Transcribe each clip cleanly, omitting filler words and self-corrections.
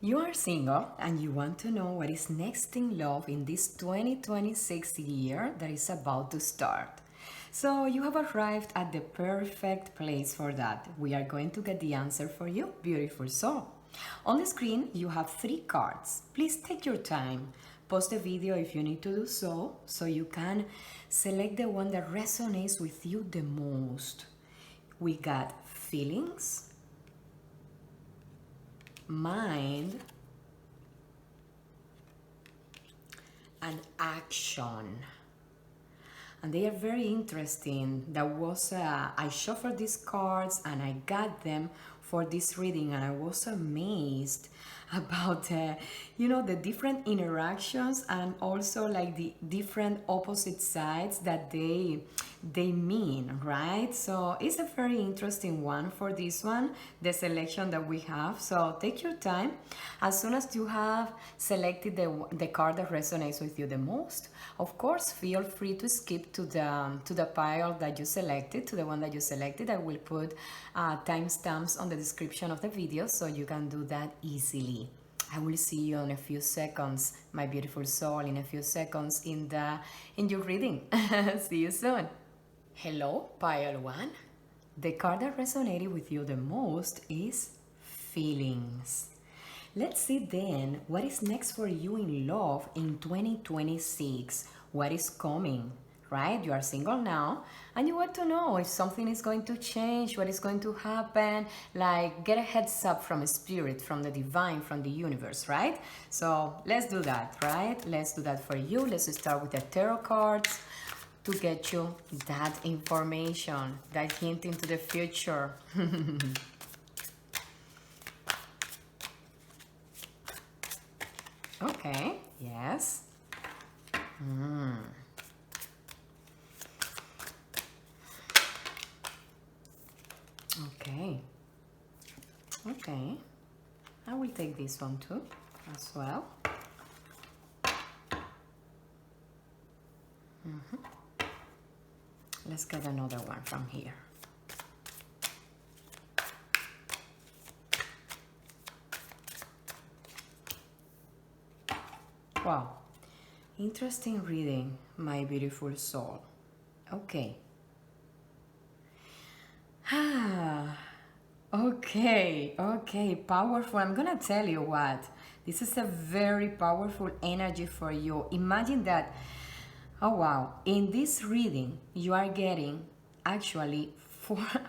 You are single and you want to know what is next in love in this 2026 year that is about to start. So, you have arrived at the perfect place for that. We are going to get the answer for you, beautiful soul. On the screen, you have three cards. Please take your time. Pause the video if you need to do so you can select the one that resonates with you the most. We got feelings, mind, and action. And they are very interesting. I shuffled these cards and I got them for this reading, and I was amazed about the different interactions and also like the different opposite sides that they mean, right? So it's a very interesting one for this one, the selection that we have. So take your time. As soon as you have selected the card that resonates with you the most, of course, feel free to skip to the pile that you selected, to the one that you selected. I will put timestamps on the description of the video so you can do that easily. I will see you in a few seconds, my beautiful soul, in a few seconds in your reading. See you soon. Hello, pile one. The card that resonated with you the most is feelings. Let's see then what is next for you in love in 2026. What is coming, right? You are single now and you want to know if something is going to change, what is going to happen. Like, get a heads up from a spirit, from the divine, from the universe, right? So let's do that, right? Let's do that for you. Let's start with the tarot cards to get you that information, that hint into the future. Okay, yes. Okay, okay. I will take this one too, as well. Let's get another one from here. Wow, interesting reading, my beautiful soul. Okay. Okay, powerful. I'm gonna tell you what. This is a very powerful energy for you. Imagine that. Oh wow, in this reading, you are getting actually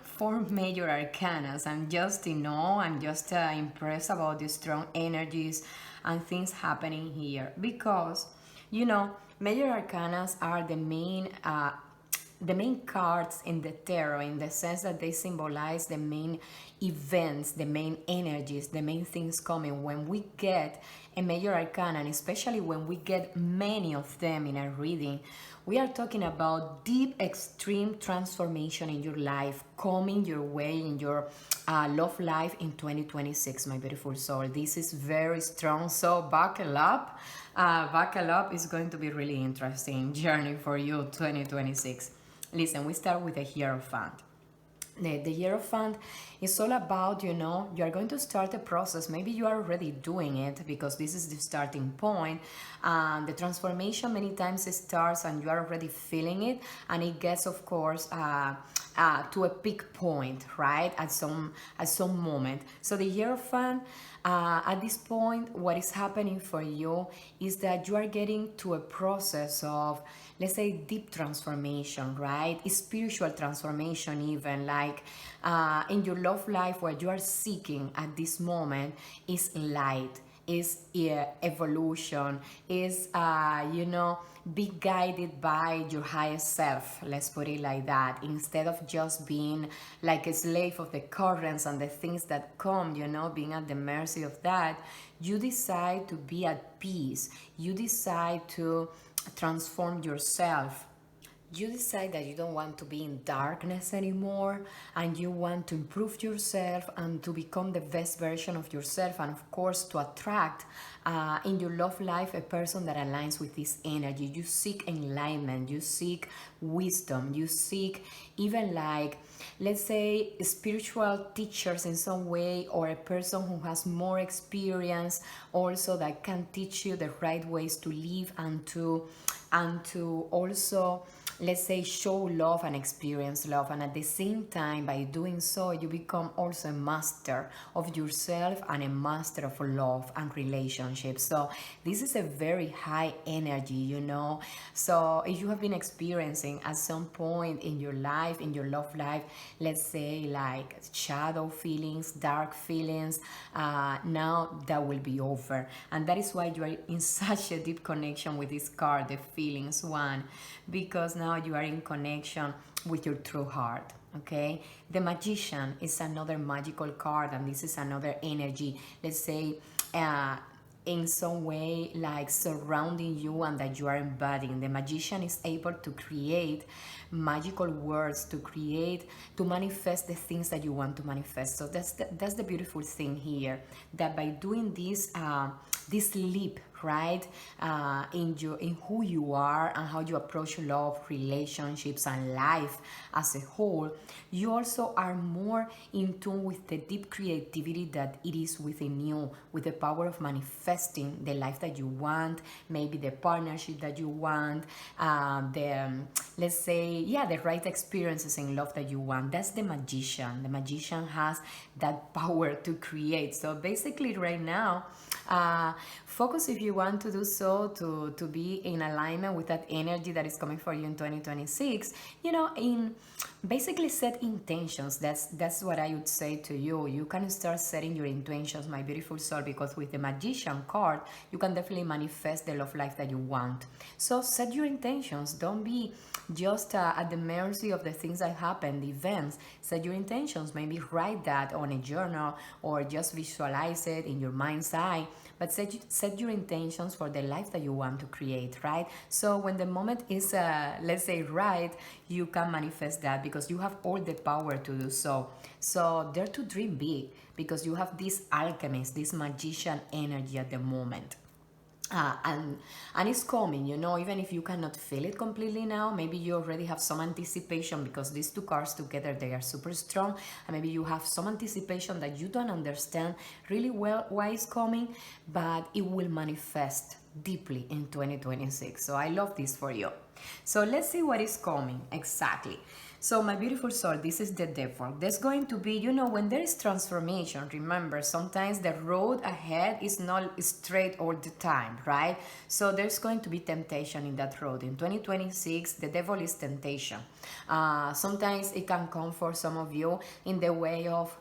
four major arcanas. I'm just impressed about the strong energies and things happening here because, major arcanas are the main cards in the tarot, in the sense that they symbolize the main events, the main energies, the main things coming. When we get a major arcana, and especially when we get many of them in a reading, we are talking about deep, extreme transformation in your life coming your way in your love life in 2026, my beautiful soul. This is very strong, so buckle up. Buckle up. Is going to be really interesting journey for you 2026. Listen, we start with the Hierophant. The Hierophant is all about, you are going to start a process. Maybe you are already doing it because this is the starting point. The transformation many times it starts and you are already feeling it, and it gets, of course, to a peak point, right? At some moment. So the Hierophant, at this point, what is happening for you is that you are getting to a process of, let's say, deep transformation, right? Spiritual transformation, even like in your love life, what you are seeking at this moment is light, is evolution, is be guided by your highest self, let's put it like that, instead of just being like a slave of the currents and the things that come, being at the mercy of that. You decide to be at peace. You decide to transform yourself, you decide that you don't want to be in darkness anymore, and you want to improve yourself and to become the best version of yourself, and of course to attract in your love life a person that aligns with this energy. You seek enlightenment, you seek wisdom, you seek even like, let's say, spiritual teachers in some way, or a person who has more experience also that can teach you the right ways to live and to also, let's say, show love and experience love. And at the same time, by doing so, you become also a master of yourself and a master of love and relationships. So this is a very high energy, you know. So if you have been experiencing at some point in your life, in your love life, let's say like shadow feelings, dark feelings, now that will be over. And that is why you are in such a deep connection with this card, the feelings one, because now you are in connection with your true heart. Okay, the Magician is another magical card, and this is another energy, let's say, in some way like surrounding you and that you are embodying. The Magician is able to create magical words, to manifest the things that you want to manifest. So that's the beautiful thing here, that by doing this leap, right, in who you are and how you approach love, relationships, and life as a whole, you also are more in tune with the deep creativity that it is within you, with the power of manifesting the life that you want, maybe the partnership that you want, let's say, the right experiences in love that you want. That's the Magician. The Magician has that power to create. So basically right now, focus, if you want to do so, to be in alignment with that energy that is coming for you in 2026, you know, in basically set intentions. That's what I would say to you. You can start setting your intentions, my beautiful soul, because with the Magician card, you can definitely manifest the love life that you want. So set your intentions. Don't be just at the mercy of the things that happen, the events. Set your intentions. Maybe write that on a journal or just visualize it in your mind's eye. But set your intentions for the life that you want to create, right? So when the moment is, let's say, right, you can manifest that because you have all the power to do so. So dare to dream big, because you have this alchemist, this Magician energy at the moment. And it's coming, you know, even if you cannot feel it completely now. Maybe you already have some anticipation, because these two cards together, they are super strong, and maybe you have some anticipation that you don't understand really well why it's coming, but it will manifest deeply in 2026. So I love this for you. So let's see what is coming exactly. So my beautiful soul, this is the Devil. There's going to be, you know, when there is transformation, remember, sometimes the road ahead is not straight all the time, right? So there's going to be temptation in that road. In 2026, the Devil is temptation. Sometimes it can come for some of you in the way of,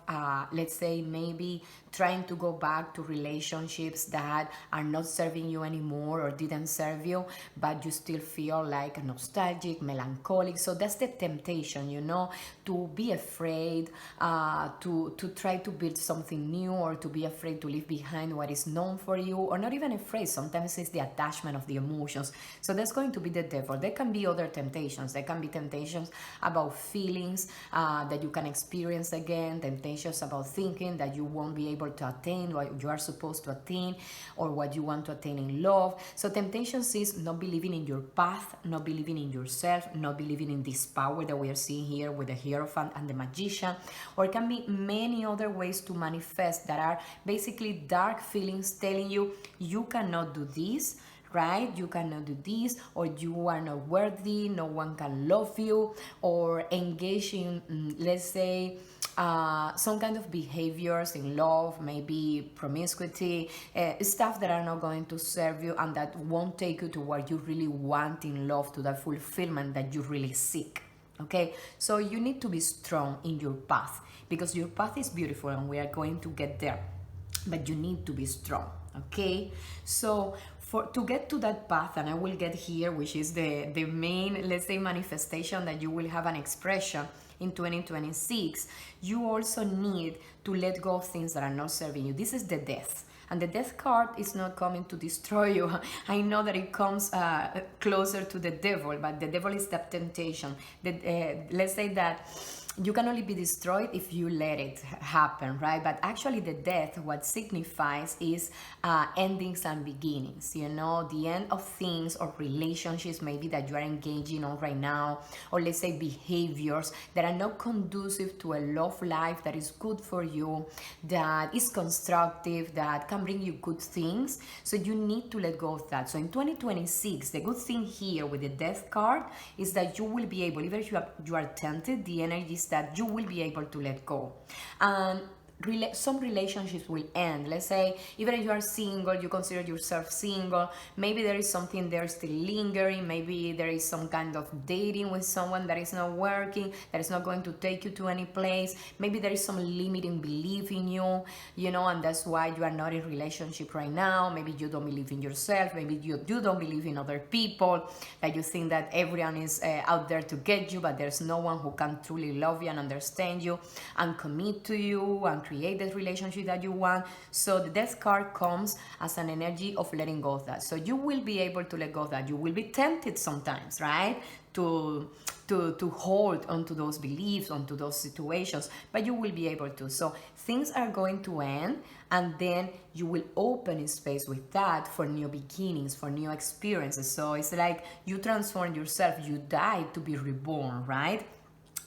let's say, maybe trying to go back to relationships that are not serving you anymore or didn't serve you, but you still feel like nostalgic, melancholic. So that's the temptation, you know, to be afraid, to try to build something new, or to be afraid to leave behind what is known for you, or not even afraid. Sometimes it's the attachment of the emotions. So that's going to be the Devil. There can be other temptations. There can be temptations about feelings that you can experience again, temptations about thinking that you won't be able to attain what you are supposed to attain, or what you want to attain in love. So temptations is not believing in your path, not believing in yourself, not believing in this power that we are seeing here with the Hierophant and the Magician. Or it can be many other ways to manifest that are basically dark feelings telling you you cannot do this, right? You cannot do this, or you are not worthy, no one can love you, or engage in, let's say, some kind of behaviors in love, maybe promiscuity, stuff that are not going to serve you and that won't take you to what you really want in love, to the fulfillment that you really seek. Okay, so you need to be strong in your path, because your path is beautiful and we are going to get there, but you need to be strong. Okay, so to get to that path, and I will get here, which is the main, let's say, manifestation that you will have an expression in 2026, you also need to let go of things that are not serving you. This is the Death. And the death card is not coming to destroy you. I know that it comes closer to the devil, but the devil is the temptation. Let's say that you can only be destroyed if you let it happen, right? But actually the death, what signifies is endings and beginnings, you know, the end of things or relationships maybe that you are engaging on right now, or let's say behaviors that are not conducive to a love life that is good for you, that is constructive, that can bring you good things. So you need to let go of that. So in 2026, the good thing here with the death card is that you will be able, even if you are tempted, the energy is that you will be able to let go. And some relationships will end. Let's say even if you are single, you consider yourself single, maybe there is something there still lingering, maybe there is some kind of dating with someone that is not working, that is not going to take you to any place, maybe there is some limiting belief in you, you know, and that's why you are not in relationship right now. Maybe you don't believe in yourself, maybe you don't believe in other people, that you think that everyone is out there to get you, but there's no one who can truly love you and understand you and commit to you and create the relationship that you want. So the death card comes as an energy of letting go of that. So you will be able to let go of that. You will be tempted sometimes, right? To hold onto those beliefs, onto those situations, but you will be able to. So things are going to end, and then you will open a space with that for new beginnings, for new experiences. So it's like you transform yourself, you die to be reborn, right?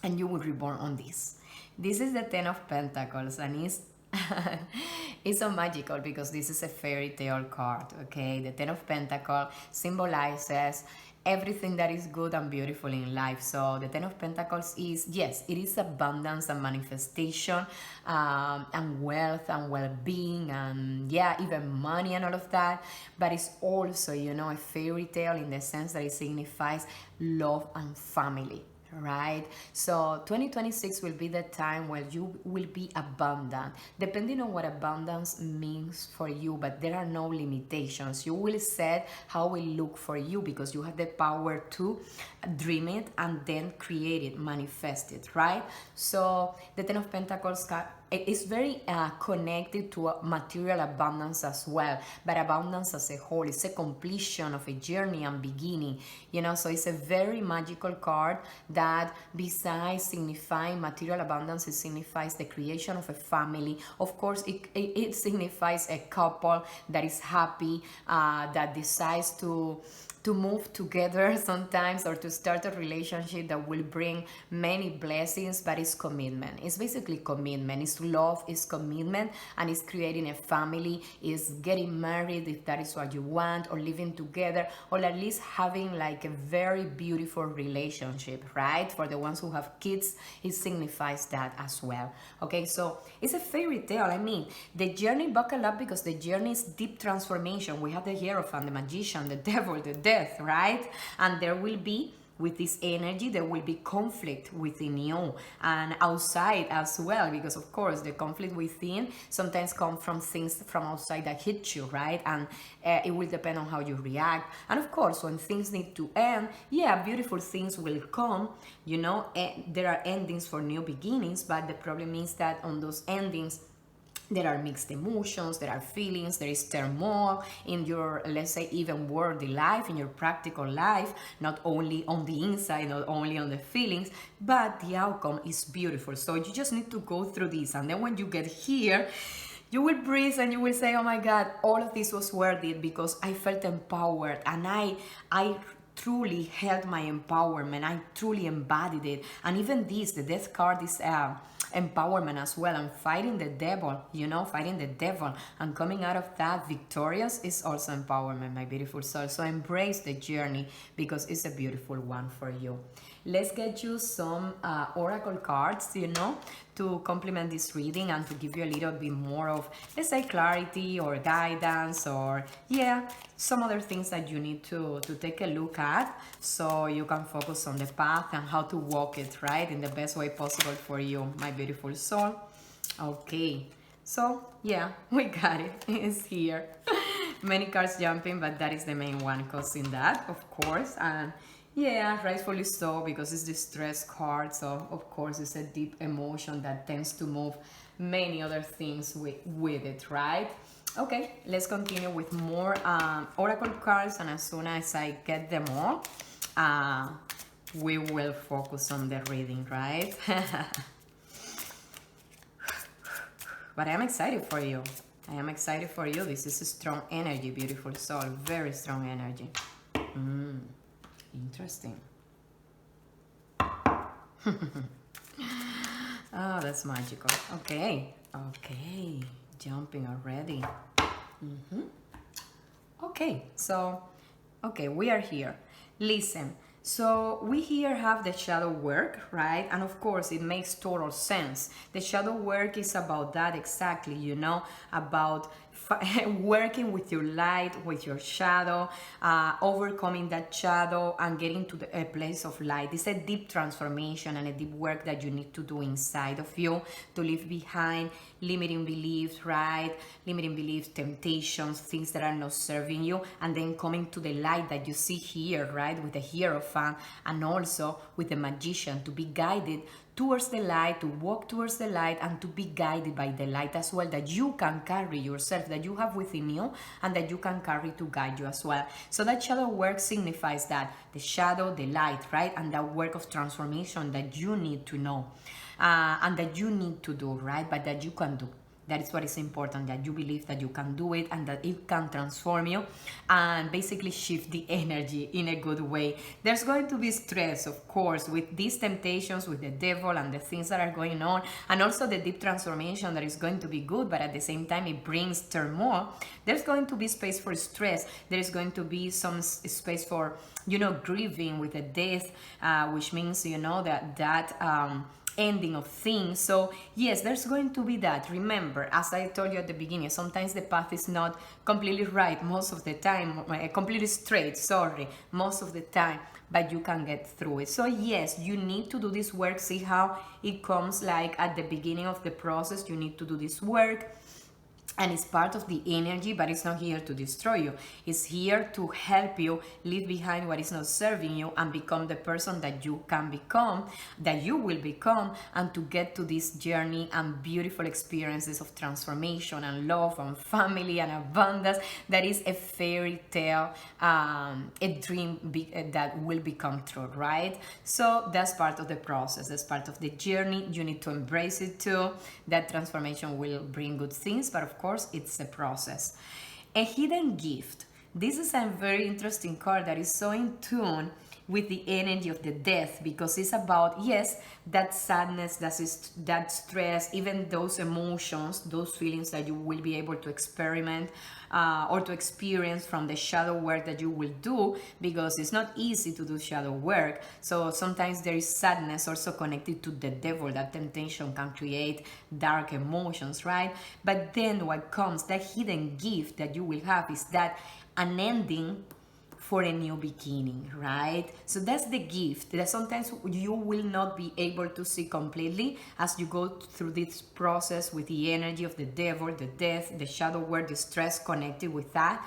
And you will reborn on this. This is the Ten of Pentacles, and it's so magical because this is a fairy tale card, okay? The Ten of Pentacles symbolizes everything that is good and beautiful in life. So the Ten of Pentacles is, yes, it is abundance and manifestation, and wealth and well-being, and yeah, even money and all of that. But it's also, you know, a fairy tale in the sense that it signifies love and family, right? So 2026 will be the time where you will be abundant, depending on what abundance means for you, but there are no limitations. You will set how it look for you because you have the power to dream it and then create it, manifest it, right? So the Ten of Pentacles is very connected to material abundance as well, but abundance as a whole. It's a completion of a journey and beginning, you know. So it's a very magical card that, besides signifying material abundance, it signifies the creation of a family. Of course, it signifies a couple that is happy, that decides to move together sometimes, or to start a relationship that will bring many blessings. But it's commitment. It's basically commitment. It's love, it's commitment, and it's creating a family, is getting married if that is what you want, or living together, or at least having like a very beautiful relationship, right? For the ones who have kids, it signifies that as well. Okay, so it's a fairy tale. I mean, the journey, buckle up, because the journey is deep transformation. We have the Hierophant, the Magician, the Devil, the Death, right? And there will be, with this energy, there will be conflict within you and outside as well, because of course the conflict within sometimes comes from things from outside that hit you, right? And it will depend on how you react. And of course, when things need to end, yeah, beautiful things will come, you know. There are endings for new beginnings, but the problem is that on those endings there are mixed emotions, there are feelings, there is turmoil in your, let's say, even worldly life, in your practical life, not only on the inside, not only on the feelings, but the outcome is beautiful. So you just need to go through this, and then when you get here, you will breathe and you will say, oh my God, all of this was worth it, because I felt empowered, and I truly held my empowerment. I truly embodied it. And even this, the Death card, is empowerment as well. And fighting the devil, you know, fighting the devil and coming out of that victorious is also empowerment, my beautiful soul. So embrace the journey, because it's a beautiful one for you. Let's get you some oracle cards, you know, to complement this reading and to give you a little bit more of, let's say, clarity or guidance, or yeah, some other things that you need to take a look at, so you can focus on the path and how to walk it, right, in the best way possible for you, my beautiful soul. Okay, so yeah, we got it. It's here. Many cards jumping, but that is the main one causing that, of course. And yeah, rightfully so, because it's the stress card. So of course it's a deep emotion that tends to move many other things with it, right? Okay, let's continue with more oracle cards, and as soon as I get them all, we will focus on the reading, right? But I am excited for you. I am excited for you. This is a strong energy, beautiful soul. Very strong energy. Interesting. Oh, that's magical. Okay. Okay. Jumping already. Okay. So, okay, we are here. Listen. So we here have the shadow work, right? And of course, it makes total sense. The shadow work is about that exactly, you know, about working with your light, with your shadow, overcoming that shadow and getting to a place of light. It's a deep transformation and a deep work that you need to do inside of you to leave behind limiting beliefs, right? Limiting beliefs, temptations, things that are not serving you, and then coming to the light that you see here, right? With the Hierophant and also with the Magician, to be guided towards the light, to walk towards the light, and to be guided by the light as well, that you can carry yourself, that you have within you, and that you can carry to guide you as well. So that shadow work signifies that the shadow, the light, right? And that work of transformation that you need to know, and that you need to do, right? But that you can do. That is what is important, that you believe that you can do it and that it can transform you and basically shift the energy in a good way. There's going to be stress, of course, with these temptations, with the devil and the things that are going on, and also the deep transformation that is going to be good, but at the same time it brings turmoil. There's going to be space for stress. There is going to be some space for, you know, grieving with the death, which means, you know, that ending of things. So yes, there's going to be that. Remember, as I told you at the beginning, sometimes the path is not completely right most of the time, completely straight, sorry, most of the time, but you can get through it. So yes, you need to do this work. See how it comes, like at the beginning of the process, you need to do this work. And it's part of the energy, but it's not here to destroy you. It's here to help you leave behind what is not serving you and become the person that you can become, that you will become, and to get to this journey and beautiful experiences of transformation and love and family and abundance. That is a fairy tale, a dream that will become true, right? So that's part of the process. That's part of the journey. You need to embrace it too. That transformation will bring good things, but of course, it's a process. A hidden gift. This is a very interesting card that is so in tune with the energy of the death, because it's about, yes, that sadness, that stress, even those emotions, those feelings that you will be able to experiment or to experience from the shadow work that you will do, because it's not easy to do shadow work. So sometimes there is sadness also connected to the devil. That temptation can create dark emotions, right? But then what comes, that hidden gift that you will have is that an ending for a new beginning, right? So that's the gift that sometimes you will not be able to see completely as you go through this process with the energy of the devil, the death, the shadow work, the stress connected with that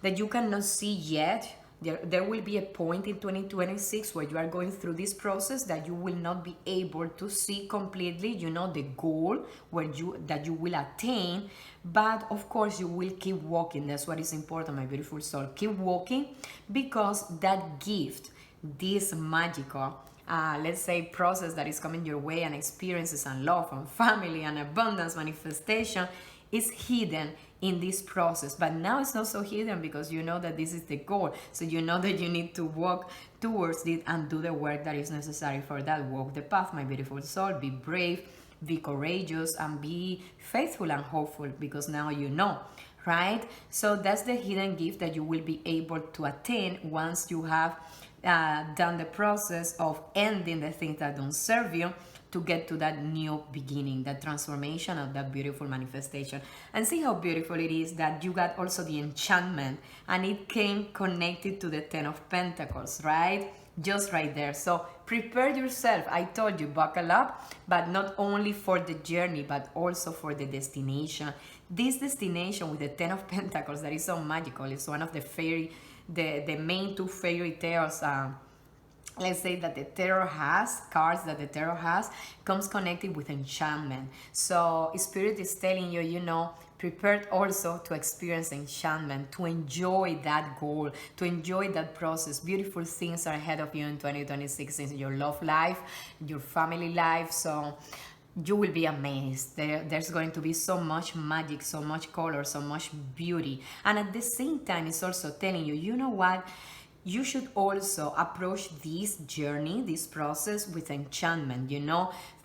you cannot see yet. There will be a point in 2026 where you are going through this process that you will not be able to see completely, you know, the goal that you will attain. But of course, you will keep walking. That's what is important, my beautiful soul. Keep walking, because that gift, this magical, let's say, process that is coming your way, and experiences and love and family and abundance manifestation, is hidden in this process. But now it's not so hidden, because you know that this is the goal. So you know that you need to walk towards it and do the work that is necessary for that. Walk the path, my beautiful soul. Be brave, be courageous, and be faithful and hopeful, because now you know, right? So that's the hidden gift that you will be able to attain once you have done the process of ending the things that don't serve you, to get to that new beginning, that transformation of that beautiful manifestation. And see how beautiful it is that you got also the enchantment, and it came connected to the 10 of Pentacles, right? Just right there. So prepare yourself. I told you, buckle up, but not only for the journey, but also for the destination. This destination with the 10 of Pentacles, that is so magical. It's one of the main two fairy tales, let's say, that the tarot has, cards that the tarot has, comes connected with enchantment. So Spirit is telling you, you know, prepared also to experience enchantment, to enjoy that goal, to enjoy that process. Beautiful things are ahead of you in 2026 in your love life, your family life. So you will be amazed. There's going to be so much magic, so much color, so much beauty. And at the same time, it's also telling you, you know what? You should also approach this journey, this process with enchantment,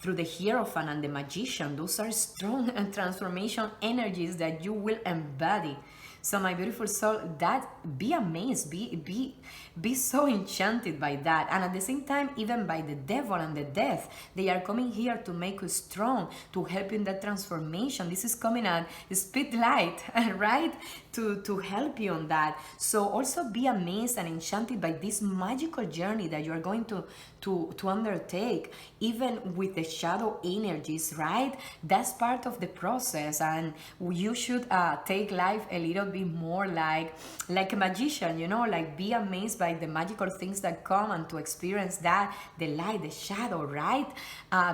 through the Hierophant and the Magician. Those are strong and transformation energies that you will embody. So my beautiful soul, that be amazed, be so enchanted by that. And at the same time, even by the devil and the death, they are coming here to make you strong, to help you in that transformation. This is coming at speed light, right? To help you on that. So also be amazed and enchanted by this magical journey that you are going to undertake, even with the shadow energies, right? That's part of the process, and you should take life a little bit more like a magician, like be amazed by the magical things that come and to experience that, the light, the shadow, right?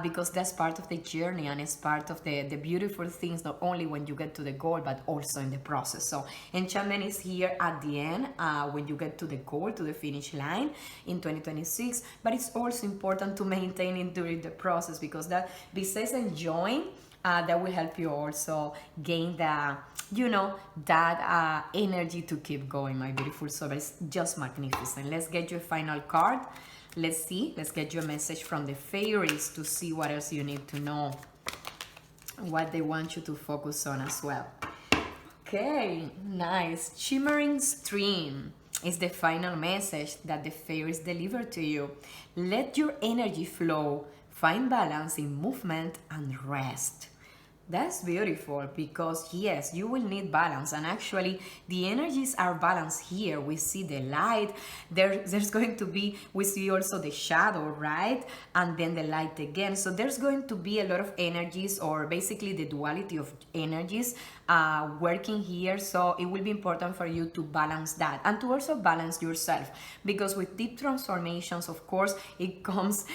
Because that's part of the journey, and it's part of the beautiful things, not only when you get to the goal, but also in the process. So enchantment is here at the end, when you get to the goal, to the finish line in 2026, but it's also important to maintain it during the process, because that, besides enjoying, that will help you also gain that energy to keep going, my beautiful soul. It's just magnificent. Let's get your final card. Let's get your message from the fairies to see what else you need to know, what they want you to focus on as well. Okay, nice. Shimmering stream is the final message that the fairies deliver to you. Let your energy flow. Find balance in movement and rest. That's beautiful, because yes, you will need balance, and actually the energies are balanced here. We see the light, there's going to be, we see also the shadow, right? And then the light again. So there's going to be a lot of energies, or basically the duality of energies working here. So it will be important for you to balance that, and to also balance yourself, because with deep transformations, of course, it comes,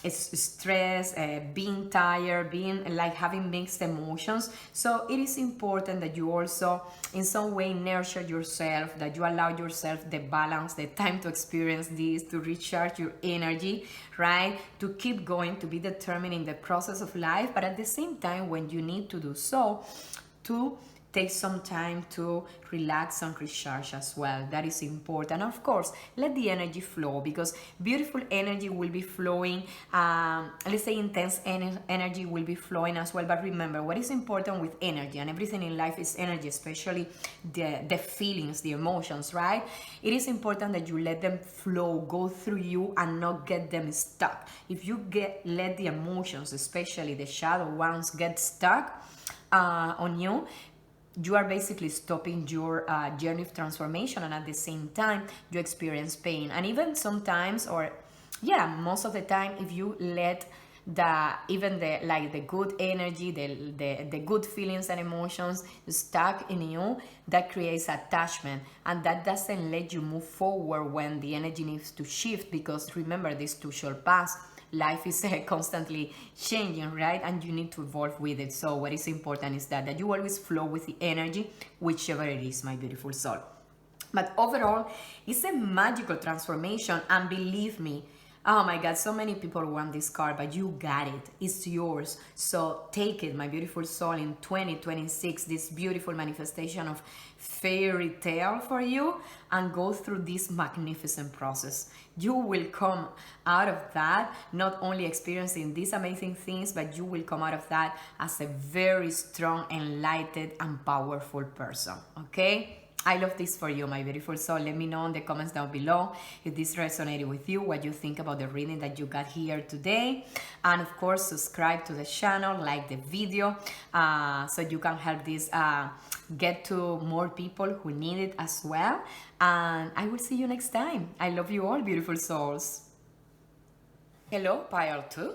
it's stress, being tired, being like having mixed emotions. So it is important that you also in some way nurture yourself, that you allow yourself the balance, the time to experience this, to recharge your energy, right? To keep going, to be determined in the process of life, but at the same time, when you need to do so, to take some time to relax and recharge as well. That is important. Of course, let the energy flow, because beautiful energy will be flowing. Let's say intense energy will be flowing as well. But remember, what is important with energy, and everything in life is energy, especially the feelings, the emotions, right? It is important that you let them flow, go through you, and not get them stuck. If you let the emotions, especially the shadow ones, get stuck on you, you are basically stopping your journey of transformation, and at the same time you experience pain. And even sometimes, or most of the time, if you let the good energy, the good feelings and emotions stuck in you, that creates attachment, and that doesn't let you move forward when the energy needs to shift. Because remember, this too shall pass. Life is constantly changing, right? And you need to evolve with it. So what is important is that you always flow with the energy, whichever it is, my beautiful soul. But overall, it's a magical transformation, and believe me, oh my God, so many people want this card, but you got it. It's yours. So take it, my beautiful soul, in 2026, this beautiful manifestation of fairy tale for you, and go through this magnificent process. You will come out of that not only experiencing these amazing things, but you will come out of that as a very strong, enlightened, and powerful person, okay? I love this for you, my beautiful soul. Let me know in the comments down below if this resonated with you, what you think about the reading that you got here today. And of course, subscribe to the channel, like the video, so you can help this get to more people who need it as well. And I will see you next time. I love you all, beautiful souls. Hello, pile 2.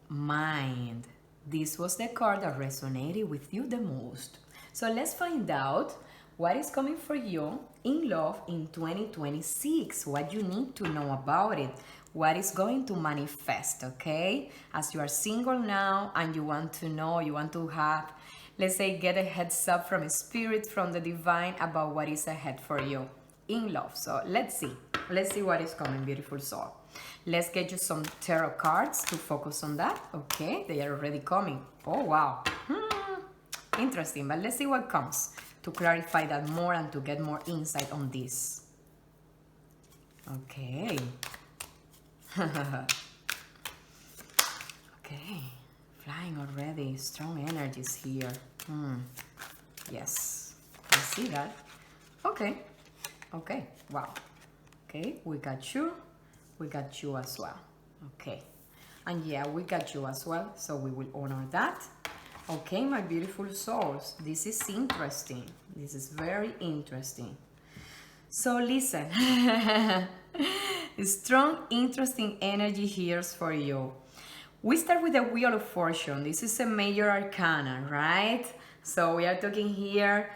Mind. This was the card that resonated with you the most. So let's find out what is coming for you in love in 2026, what you need to know about it, what is going to manifest, okay? As you are single now and you want to know, you want to have let's say, get a heads up from a spirit, from the divine about what is ahead for you in love. So let's see what is coming, beautiful soul. Let's get you some tarot cards to focus on that. Okay, they are already coming. Oh wow, interesting. But let's see what comes to clarify that more and to get more insight on this. Okay. Okay, flying already. Strong energies here. Yes, I see that. Okay. Okay, wow. Okay, we got you as well. Okay, and yeah, we got you as well, so we will honor that. Okay, my beautiful souls, this is interesting. This is very interesting. So listen, strong, interesting energy here for you. We start with the Wheel of Fortune. This is a major arcana, right? So we are talking here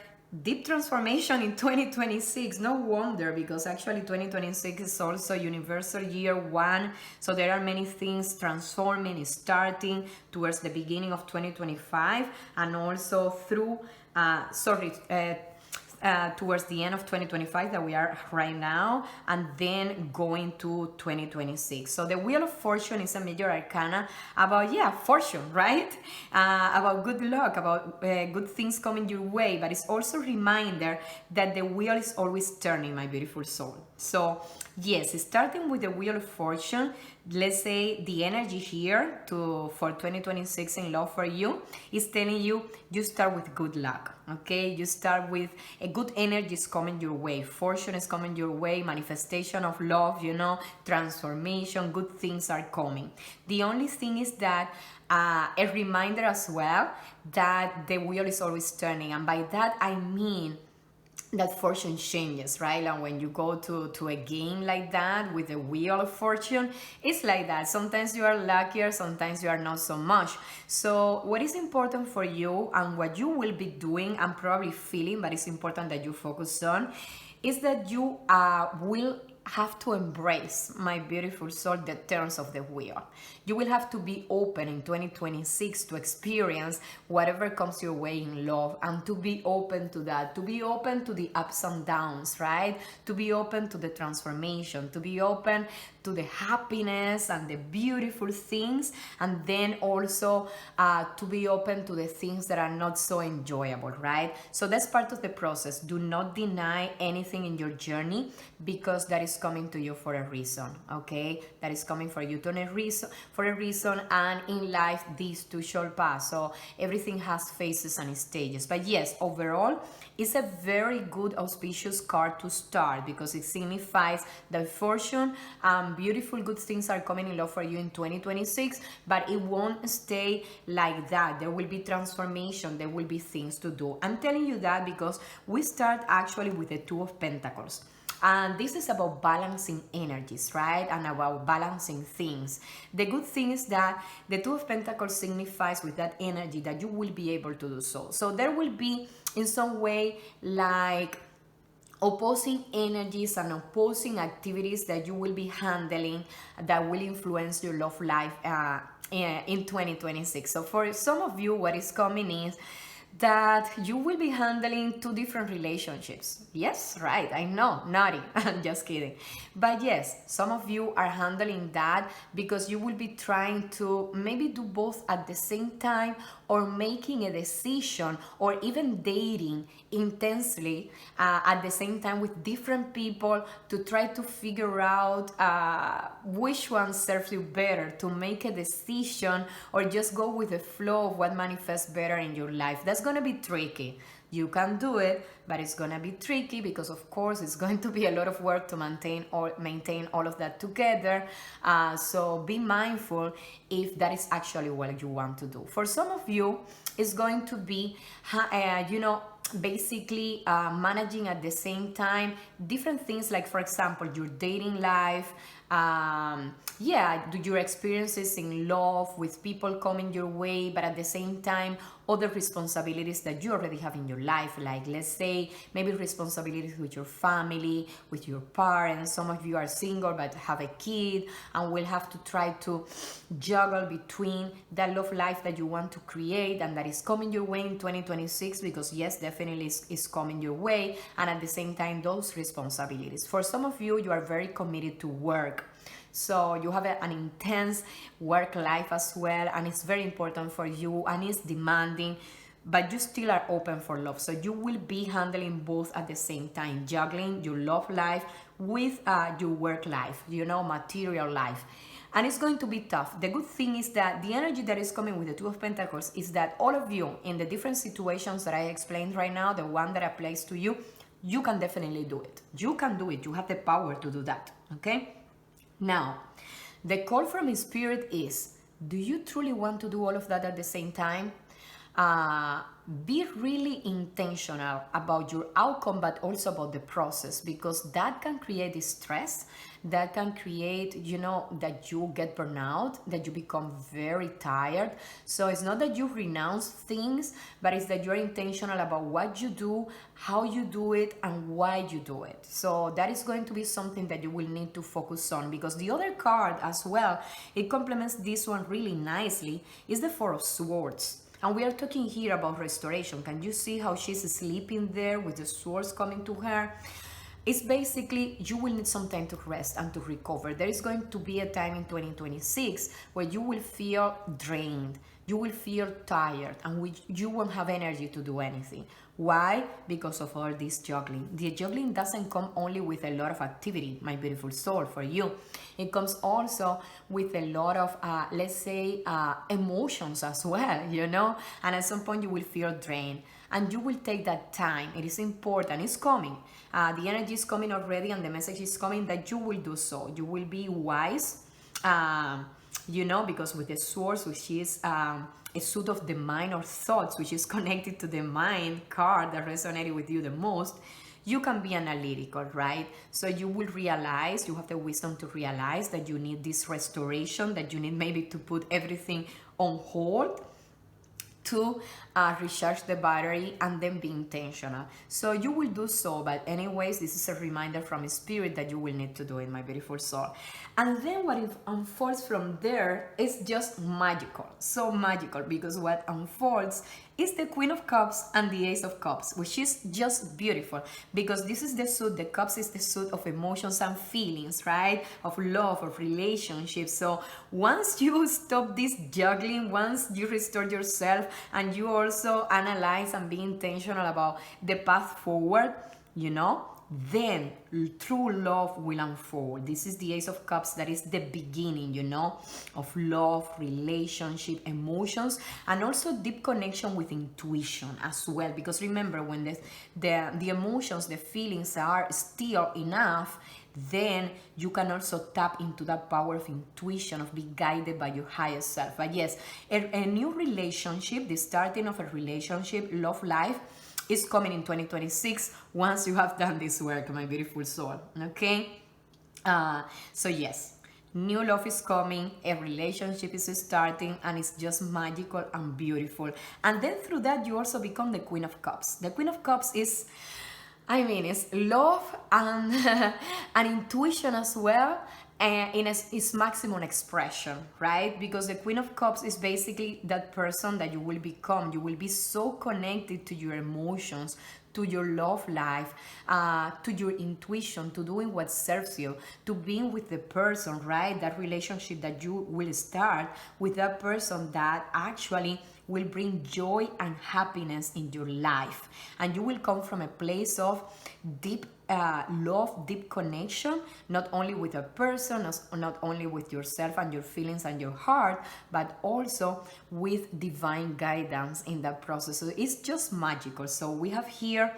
deep transformation in 2026. No wonder, because actually 2026 is also universal year 1. So there are many things transforming, starting towards the beginning of 2025 and also through, towards the end of 2025 that we are right now, and then going to 2026. So the Wheel of Fortune is a major arcana about, fortune, right? About good luck, about good things coming your way, but it's also a reminder that the wheel is always turning, my beautiful soul. So yes, starting with the Wheel of Fortune, let's say the energy here for 2026 in love for you is telling you, you start with good luck, okay? You start with a good energy is coming your way, fortune is coming your way, manifestation of love, transformation, good things are coming. The only thing is that a reminder as well that the wheel is always turning, and by that I mean that fortune changes, right? And when you go to a game like that with the Wheel of Fortune, it's like that. Sometimes you are luckier, sometimes you are not so much. So what is important for you and what you will be doing and probably feeling, but it's important that you focus on, is that you will have to embrace, my beautiful soul, the turns of the wheel. You will have to be open in 2026 to experience whatever comes your way in love, and to be open to that, to be open to the ups and downs, right? To be open to the transformation, to be open to the happiness and the beautiful things, and then also to be open to the things that are not so enjoyable, right? So that's part of the process. Do not deny anything in your journey, because that is coming to you for a reason, okay? That is coming for you for a reason, and in life these too shall pass. So everything has phases and stages. But yes, overall, it's a very good auspicious card to start, because it signifies that fortune, beautiful good things are coming in love for you in 2026, but it won't stay like that. There will be transformation, there will be things to do. I'm telling you that because we start actually with the Two of Pentacles. And this is about balancing energies, right? And about balancing things. The good thing is that the Two of Pentacles signifies with that energy that you will be able to do so. So there will be in some way like opposing energies and opposing activities that you will be handling that will influence your love life in 2026. So for some of you, what is coming is that you will be handling two different relationships. Yes, right, I know, naughty, I'm just kidding. But yes, some of you are handling that because you will be trying to maybe do both at the same time, or making a decision, or even dating intensely at the same time with different people to try to figure out which one serves you better, to make a decision, or just go with the flow of what manifests better in your life. That's gonna be tricky. You can do it, but it's gonna be tricky because, of course, it's going to be a lot of work to maintain all of that together. So be mindful if that is actually what you want to do. For some of you, it's going to be, basically managing at the same time different things, like, for example, your dating life, your experiences in love with people coming your way, but at the same time other responsibilities that you already have in your life, like let's say maybe responsibilities with your family, with your parents. Some of you are single but have a kid and will have to try to juggle between that love life that you want to create and that is coming your way in 2026, because yes, definitely is coming your way, and at the same time those responsibilities. For some of you, you are very committed to work, so you have an intense work life as well, and it's very important for you and it's demanding, but you still are open for love. So you will be handling both at the same time, juggling your love life with your work life, material life. And it's going to be tough. The good thing is that the energy that is coming with the Two of Pentacles is that all of you in the different situations that I explained right now, the one that applies to you, you can definitely do it. You can do it. You have the power to do that. Okay? Now, the call from Spirit is, do you truly want to do all of that at the same time? Be really intentional about your outcome, but also about the process, because that can create stress, that can create, that you get burnout, that you become very tired. So it's not that you renounce things, but it's that you're intentional about what you do, how you do it, and why you do it. So that is going to be something that you will need to focus on, because the other card as well, it complements this one really nicely, is the Four of Swords. And we are talking here about restoration. Can you see how she's sleeping there with the swords coming to her? It's basically, you will need some time to rest and to recover. There is going to be a time in 2026 where you will feel drained, you will feel tired, and you won't have energy to do anything. Why? Because of all this juggling. The juggling doesn't come only with a lot of activity, my beautiful soul, for you. It comes also with a lot of, let's say, emotions as well, And at some point you will feel drained. And you will take that time. It is important. It's coming. The energy is coming already, and the message is coming that you will do so. You will be wise, because with the swords, which is a suit of the mind or thoughts, which is connected to the mind card that resonated with you the most, you can be analytical, right? So you will realize, you have the wisdom to realize that you need this restoration, that you need maybe to put everything on hold, to recharge the battery, and then be intentional. So you will do so, but anyways, this is a reminder from Spirit that you will need to do it, my beautiful soul. And then what it unfolds from there is just magical, so magical, because what unfolds is the Queen of Cups and the Ace of Cups, which is just beautiful, because this is the suit, the cups is the suit of emotions and feelings, right? Of love, of relationships. So once you stop this juggling, once you restore yourself, and you also analyze and be intentional about the path forward, then true love will unfold. This is the Ace of Cups, that is the beginning, of love, relationship, emotions, and also deep connection with intuition as well. Because remember, when the emotions, the feelings are still enough, then you can also tap into that power of intuition, of being guided by your higher self. But yes, a new relationship, the starting of a relationship, love life, is coming in 2026 once you have done this work, my beautiful soul. Okay? So yes, new love is coming, a relationship is starting, and it's just magical and beautiful. And then through that, you also become the Queen of Cups. The Queen of Cups is, it's love and, and intuition as well, in its maximum expression, right? Because the Queen of Cups is basically that person that you will become. You will be so connected to your emotions, to your love life, to your intuition, to doing what serves you, to being with the person, right? That relationship that you will start with that person that actually will bring joy and happiness in your life. And you will come from a place of deep love, deep connection, not only with a person, not only with yourself and your feelings and your heart, but also with divine guidance in that process. So it's just magical. So we have here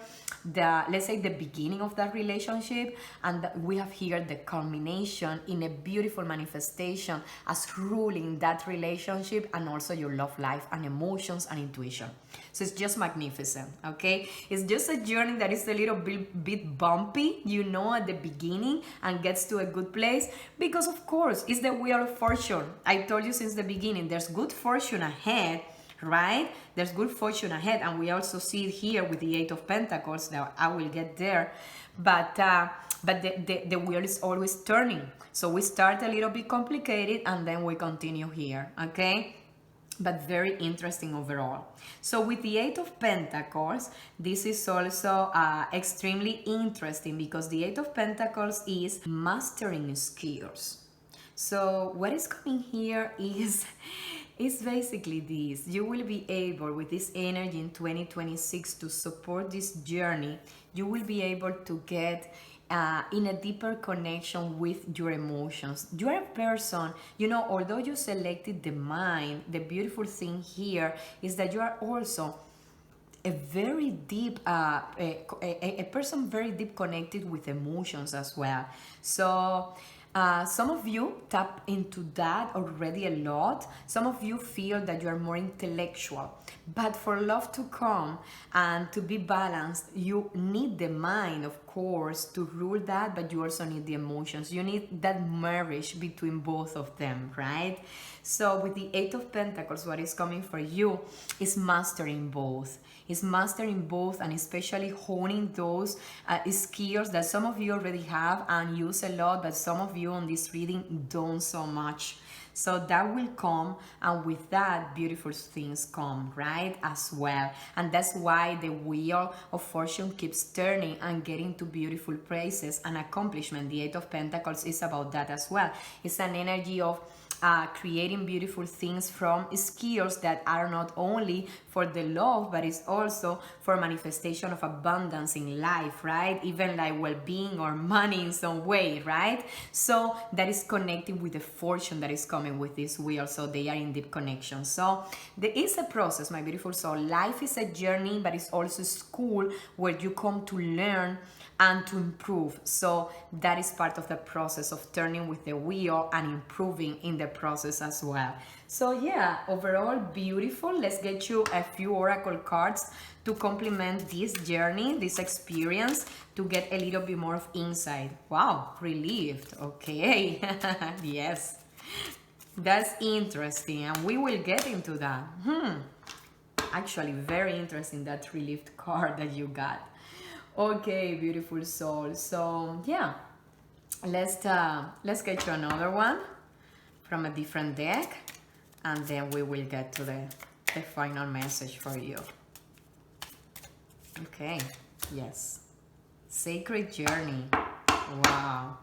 let's say the beginning of that relationship, and we have here the culmination in a beautiful manifestation as ruling that relationship, and also your love life and emotions and intuition. So it's just magnificent. Okay, it's just a journey that is a little bit bumpy, at the beginning, and gets to a good place, because of course it's the wheel of fortune. I told you since the beginning, there's good fortune ahead, right? There's good fortune ahead, and we also see it here with the Eight of Pentacles. Now I will get there, but the wheel is always turning. So we start a little bit complicated and then we continue here, okay? But very interesting overall. So with the Eight of Pentacles, this is also extremely interesting because the Eight of Pentacles is mastering skills. So what is coming here is basically this. You will be able, with this energy in 2026, to support this journey. You will be able to get in a deeper connection with your emotions. You are a person, you know, although you selected the mind, the beautiful thing here is that you are also a very deep a person very deep connected with emotions as well. So some of you tap into that already a lot. Some of you feel that you are more intellectual. But for love to come and to be balanced, you need the mind, of course, to rule that, but you also need the emotions. You need that marriage between both of them, right? So with the Eight of Pentacles, what is coming for you is mastering both. Is mastering both, and especially honing those skills that some of you already have and use a lot, but some of you on this reading don't so much. So that will come, and with that, beautiful things come, right, as well. And that's why the wheel of fortune keeps turning and getting to beautiful places and accomplishment. The Eight of Pentacles is about that as well. It's an energy of creating beautiful things from skills that are not only for the love, but it's also for manifestation of abundance in life, right? Even like well-being or money in some way, right? So that is connecting with the fortune that is coming with this wheel. So they are in deep connection. So there is a process, my beautiful soul. Life is a journey, but it's also school where you come to learn and to improve. So that is part of the process of turning with the wheel and improving in the process as well. So yeah, overall beautiful. Let's get you a few oracle cards to complement this journey, this experience, to get a little bit more of insight. Wow, relieved. Okay. Yes, that's interesting, and we will get into that. Actually, very interesting, that relieved card that you got. Okay, beautiful soul. So yeah, let's get you another one from a different deck, and then we will get to the final message for you. Okay, yes, sacred journey. Wow.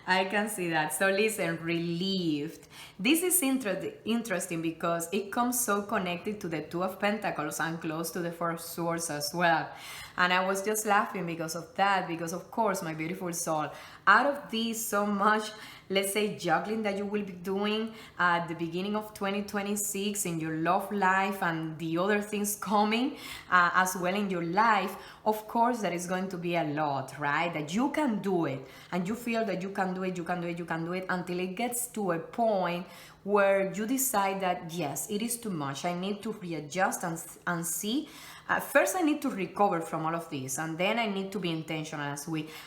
I can see that. So listen, relieved. This is interesting because it comes so connected to the Two of Pentacles and close to the Four of Swords as well. And I was just laughing because of that, because of course, my beautiful soul, out of this so much, let's say, juggling that you will be doing at the beginning of 2026 in your love life and the other things coming as well in your life, of course, there is going to be a lot, right? That you can do it, and you feel that you can do it, you can do it, you can do it, until it gets to a point where you decide that, yes, it is too much. I need to readjust and see. First, I need to recover from all of this, and then I need to be intentional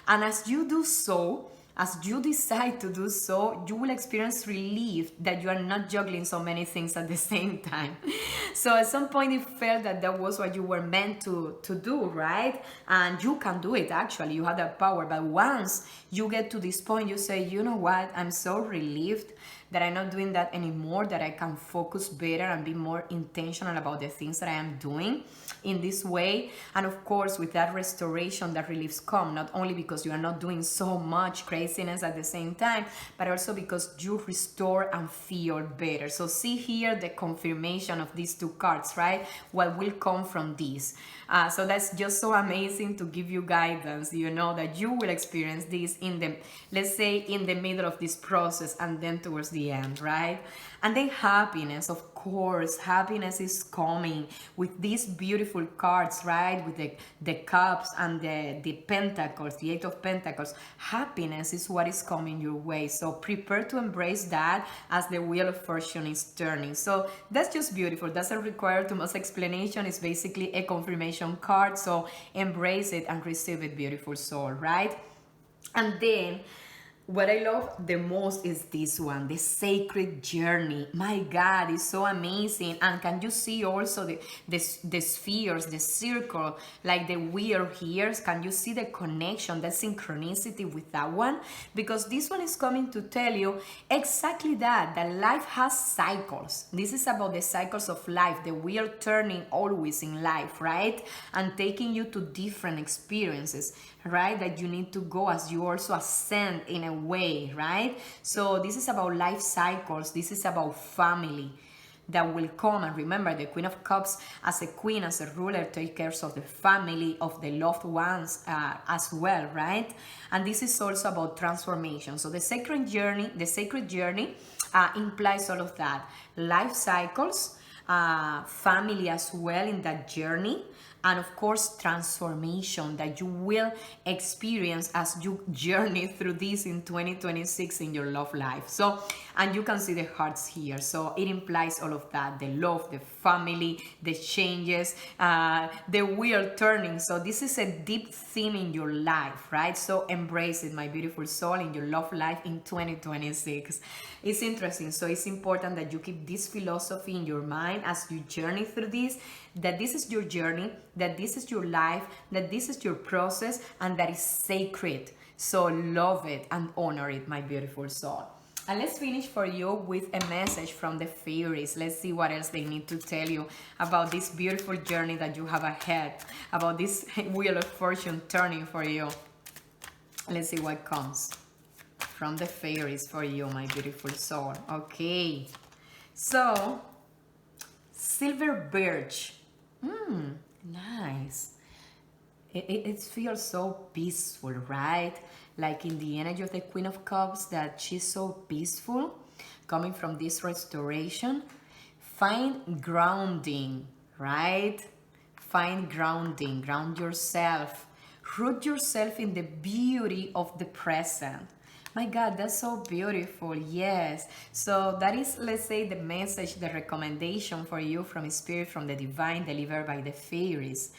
as you do so, as you decide to do so, you will experience relief that you are not juggling so many things at the same time. So at some point, you felt that that was what you were meant to do, right? And you can do it, actually. You have that power. But once you get to this point, you say, you know what? I'm so relieved that I'm not doing that anymore, that I can focus better and be more intentional about the things that I am doing in this way. And of course, with that restoration, that reliefs come, not only because you are not doing so much craziness at the same time, but also because you restore and feel better. So see here the confirmation of these two cards, right? What will come from this. So that's just so amazing to give you guidance, you know, that you will experience this in the, let's say, in the middle of this process and then towards the end, right? And then happiness, of course, happiness is coming with these beautiful cards, right? With the cups and the pentacles, the Eight of Pentacles. Happiness is what is coming your way. So prepare to embrace that as the wheel of fortune is turning. So that's just beautiful. Doesn't require too much explanation. It's basically a confirmation card. So embrace it and receive it, beautiful soul, right? And then What I love the most is this one, the sacred journey. My God, it's so amazing. And can you see also the spheres, the circle, like the wheel here? Can you see the connection, the synchronicity with that one? Because this one is coming to tell you exactly that life has cycles. This is about the cycles of life, the wheel turning always in life, right? And taking you to different experiences, right? That you need to go as you also ascend in a way, right? So this is about life cycles. This is about family that will come. And remember, the Queen of Cups, as a queen, as a ruler, take care of the family, of the loved ones as well, right? And this is also about transformation. So the sacred journey implies all of that. Life cycles, family as well in that journey, and of course transformation that you will experience as you journey through this in 2026 in your love life. So, and you can see the hearts here, so it implies all of that, the love, the family, the changes, the wheel turning. So this is a deep theme in your life, right? So embrace it, my beautiful soul, in your love life in 2026. It's interesting. So it's important that you keep this philosophy in your mind as you journey through this, that this is your journey, that this is your life, that this is your process, and that is sacred. So love it and honor it, my beautiful soul. And let's finish for you with a message from the fairies. Let's see what else they need to tell you about this beautiful journey that you have ahead, about this wheel of fortune turning for you. Let's see what comes from the fairies for you, my beautiful soul. Okay, so silver birch. Nice. It feels so peaceful, right? Like in the energy of the Queen of Cups, that she's so peaceful, coming from this restoration. Find grounding, right? Find grounding, ground yourself, root yourself in the beauty of the present. My God, that's so beautiful. Yes. So that is, let's say, the message, the recommendation for you from Spirit, from the divine, delivered by the fairies.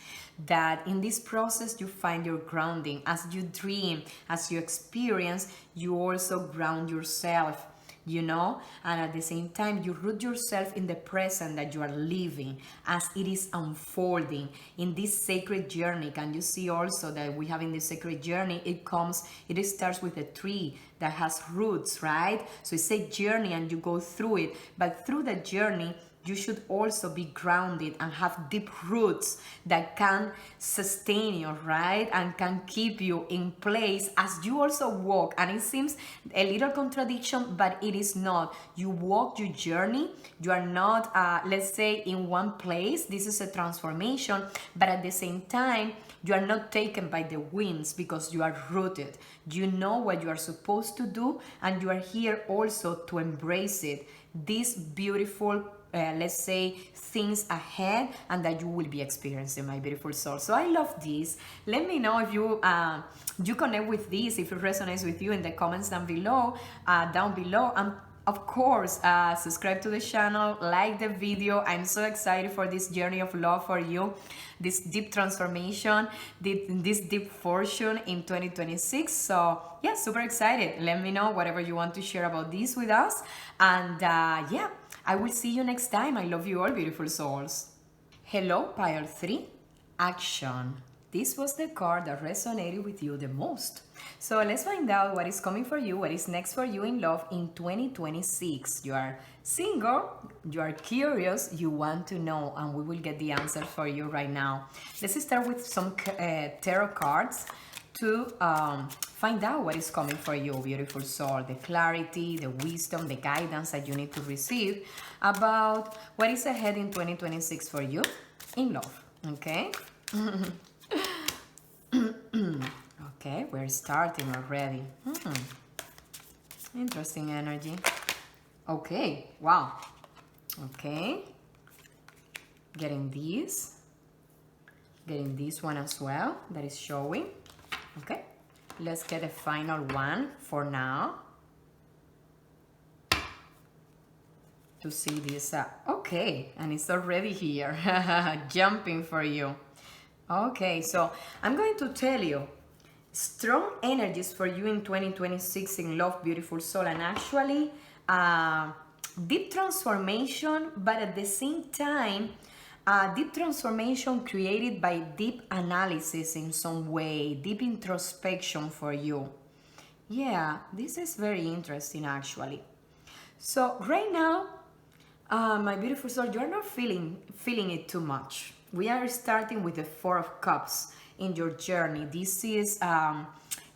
That in this process you find your grounding. As you dream, as you experience, you also ground yourself, you know, and at the same time you root yourself in the present that you are living as it is unfolding in this sacred journey. Can you see also that we have in this sacred journey, it starts with a tree that has roots, right? So it's a journey and you go through it, but through the journey you should also be grounded and have deep roots that can sustain you, right? And can keep you in place as you also walk. And it seems a little contradiction, but it is not. You walk your journey. You are not, let's say, in one place. This is a transformation, but at the same time, you are not taken by the winds because you are rooted. You know what you are supposed to do, and you are here also to embrace it. This beautiful let's say, things ahead and that you will be experiencing, my beautiful soul. So I love this. Let me know if you connect with this, if it resonates with you in the comments down below. And of course, subscribe to the channel, like the video. I'm so excited for this journey of love for you, this deep transformation, this deep fortune in 2026. So yeah, super excited. Let me know whatever you want to share about this with us. And yeah, I will see you next time. I love you all, beautiful souls. Hello, Pile 3. Action. This was the card that resonated with you the most. So let's find out what is coming for you, what is next for you in love in 2026. You are single, you are curious, you want to know, and we will get the answer for you right now. Let's start with some tarot cards to find out what is coming for you, beautiful soul, the clarity, the wisdom, the guidance that you need to receive about what is ahead in 2026 for you in love, okay? Okay, we're starting already. Interesting energy. Okay, wow. Okay, getting this one as well that is showing. Okay, let's get a final one for now to see this. Okay, and it's already here, jumping for you. Okay, so I'm going to tell you strong energies for you in 2026 in love, beautiful soul, and actually deep transformation, but at the same time deep transformation created by deep analysis in some way, deep introspection for you. Yeah, this is very interesting actually. So right now, my beautiful soul, you are not feeling it too much. We are starting with the Four of Cups in your journey. This is,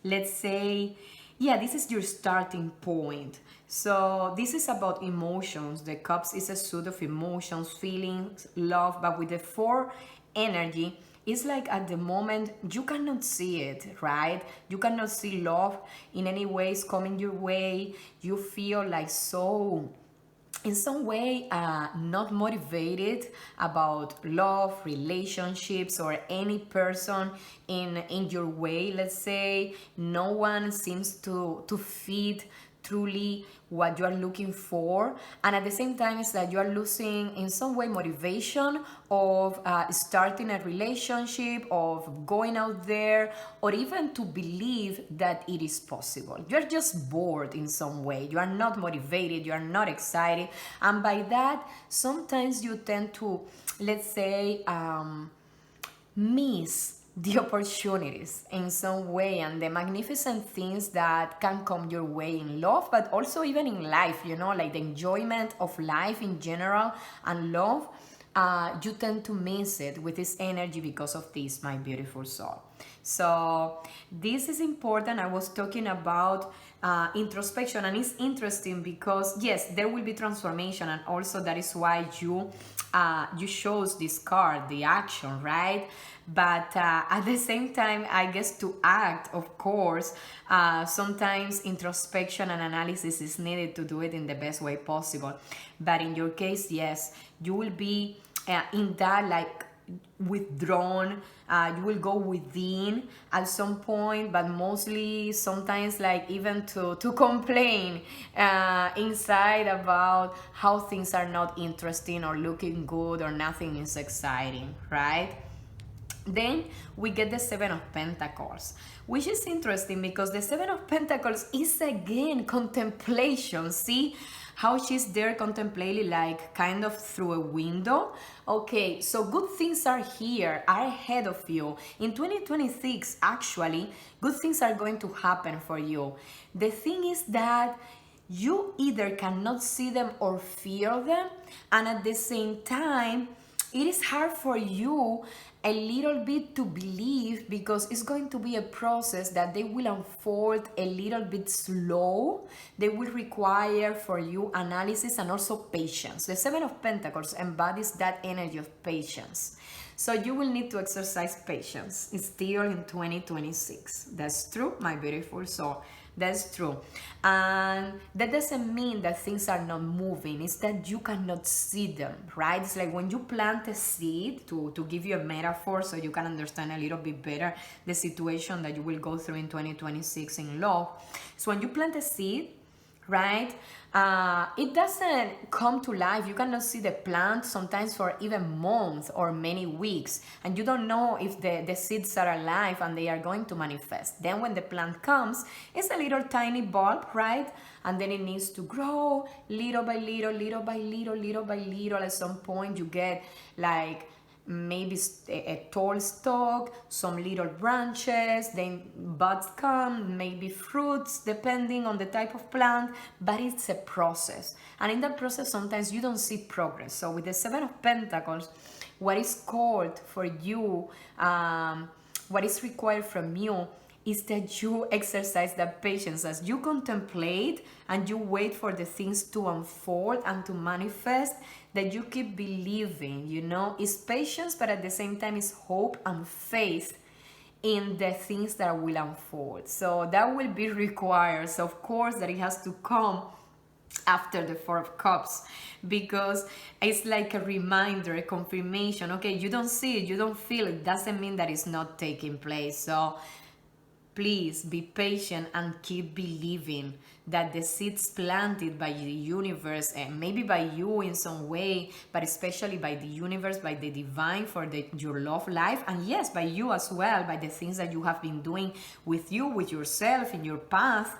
let's say, yeah, this is your starting point. So this is about emotions. The cups is a suit of emotions, feelings, love, but with the four energy, it's like at the moment you cannot see it, right? You cannot see love in any ways coming your way. You feel like so in some way not motivated about love, relationships, or any person in your way. Let's say no one seems to fit truly what you are looking for, and at the same time it's that you are losing in some way motivation of starting a relationship, of going out there, or even to believe that it is possible. You're just bored in some way. You are not motivated, you are not excited, and by that sometimes you tend to, let's say, miss the opportunities in some way and the magnificent things that can come your way in love, but also even in life, you know, like the enjoyment of life in general and love. You tend to miss it with this energy because of this, my beautiful soul. So this is important. I was talking about introspection, and it's interesting because yes, there will be transformation, and also that is why you chose this card, the action, right? But at the same time, I guess to act, of course, sometimes introspection and analysis is needed to do it in the best way possible. But in your case, yes, you will be in that like withdrawn. You will go within at some point, but mostly sometimes like even to complain inside about how things are not interesting or looking good or nothing is exciting, right? Then we get the Seven of Pentacles, which is interesting because the Seven of Pentacles is again contemplation. See how she's there contemplating, like kind of through a window. Okay, so good things are here, are ahead of you. In 2026, actually, good things are going to happen for you. The thing is that you either cannot see them or feel them, and at the same time, it is hard for you a little bit to believe because it's going to be a process that they will unfold a little bit slow. They will require for you analysis and also patience. The Seven of Pentacles embodies that energy of patience. So you will need to exercise patience. It's still in 2026. That's true, my beautiful soul. That's true. And that doesn't mean that things are not moving. It's that you cannot see them, right? It's like when you plant a seed, to give you a metaphor so you can understand a little bit better the situation that you will go through in 2026 in love. So when you plant a seed, right? It doesn't come to life. You cannot see the plant sometimes for even months or many weeks, and you don't know if the seeds are alive and they are going to manifest. Then when the plant comes, it's a little tiny bulb, right? And then it needs to grow little by little, little by little, little by little. At some point you get like maybe a tall stalk, some little branches, then buds come, maybe fruits, depending on the type of plant, but it's a process. And in that process, sometimes you don't see progress. So with the Seven of Pentacles, what is called for you, what is required from you is that you exercise that patience as you contemplate and you wait for the things to unfold and to manifest, that you keep believing, you know, it's patience, but at the same time it's hope and faith in the things that will unfold. So that will be required. So of course that it has to come after the Four of Cups, because it's like a reminder, a confirmation. Okay, you don't see it, you don't feel it, doesn't mean that it's not taking place. So please be patient and keep believing that the seeds planted by the universe, and maybe by you in some way, but especially by the universe, by the divine for your love life, and yes, by you as well, by the things that you have been doing with you, with yourself in your path,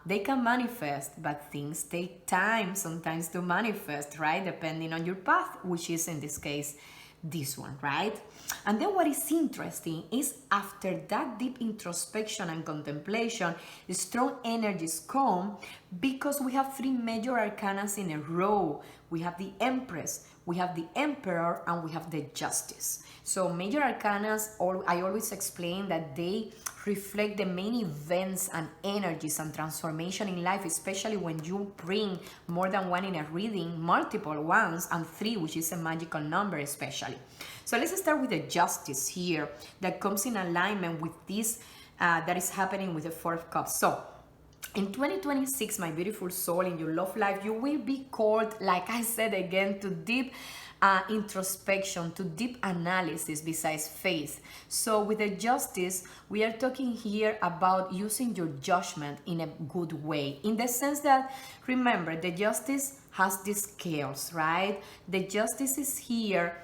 they can manifest, but things take time sometimes to manifest, right? Depending on your path, which is in this case this one, right? And then what is interesting is after that deep introspection and contemplation, strong energies come because we have three major arcanas in a row. We have the Empress, we have the Emperor, and we have the Justice. So major arcanas, I always explain that they reflect the main events and energies and transformation in life, especially when you bring more than one in a reading, multiple ones, and three, which is a magical number especially. So let's start with the Justice here that comes in alignment with this that is happening with the Four of Cups. So in 2026, my beautiful soul, in your love life, you will be called, like I said again, to deep introspection, to deep analysis besides faith. So with the Justice, we are talking here about using your judgment in a good way, in the sense that, remember, the Justice has these scales, right? The Justice is here.